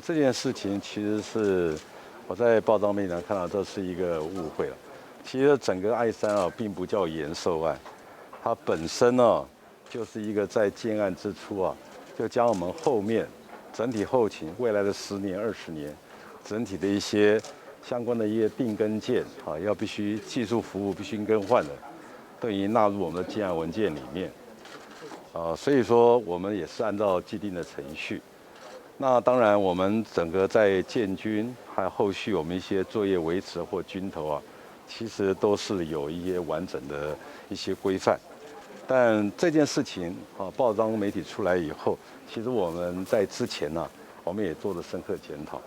这件事情其实是我在报章面上看到，这是一个误会了。其实整个爱山啊，并不叫延寿案，它本身呢，就是一个在建案之初啊，就将我们后面整体后勤未来的10年、20年，整体的一些相关的一些定根件啊，要必须技术服务必须更换的，都已经纳入我们的建案文件里面。所以说我们也是按照既定的程序。那当然，我们整个在建军还有后续我们一些作业维持或军头啊，其实都是有一些完整的一些规范。但这件事情啊，报章媒体出来以后，其实我们在之前呢，我们也做了深刻检讨。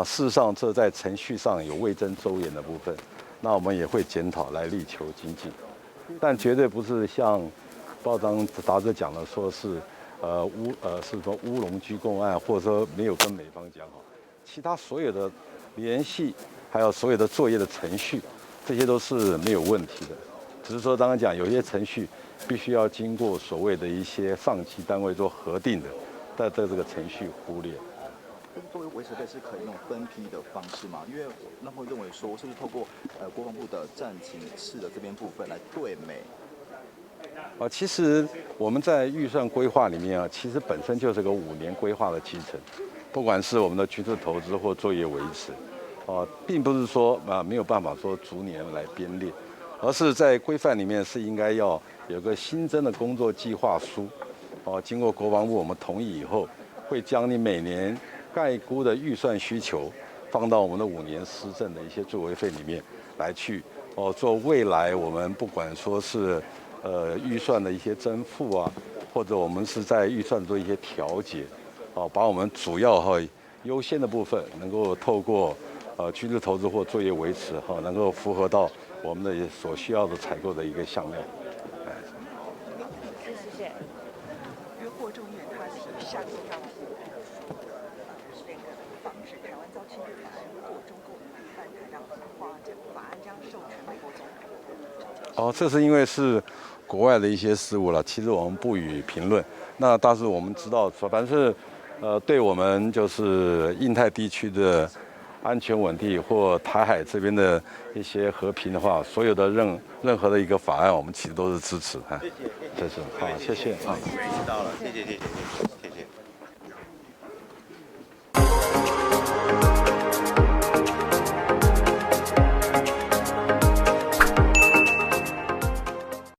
事实上这在程序上有未臻周延的部分，那我们也会检讨来力求精进，但绝对不是像报章杂志讲的说是。是说乌龙居共案，或者说没有跟美方讲好，其他所有的联系，还有所有的作业的程序，这些都是没有问题的。只是说刚刚讲有些程序必须要经过所谓的一些上级单位做核定的，但这个程序忽略。作为维持费是可以用分批的方式嘛？因为那会认为说，是不是透过国防部的战情室的这边部分来对美？其实我们在预算规划里面啊，其实本身就是个5年规划的期程，不管是我们的军事投资或作业维持，并不是说没有办法说逐年来编列，而是在规范里面是应该要有个新增的工作计划书，经过国防部我们同意以后，会将你每年概估的预算需求放到我们的5年施政的一些作为费里面来去做未来我们不管说是预算的一些增负啊，或者我们是在预算做一些调节，把我们主要优先的部分能够透过军事投资或作业维持能够符合到我们的所需要的采购的一个项量。谢谢。因为霍众议员他下个要那个防止台湾遭侵略法案，如果中共反台的话，这个法案将授权美国总统。这是因为是国外的一些事务了，其实我们不予评论。那但是我们知道，反正是对我们就是印太地区的安全稳定或台海这边的一些和平的话，所有的任何的一个法案，我们其实都是支持。谢谢，好，谢谢啊。知道了，谢谢。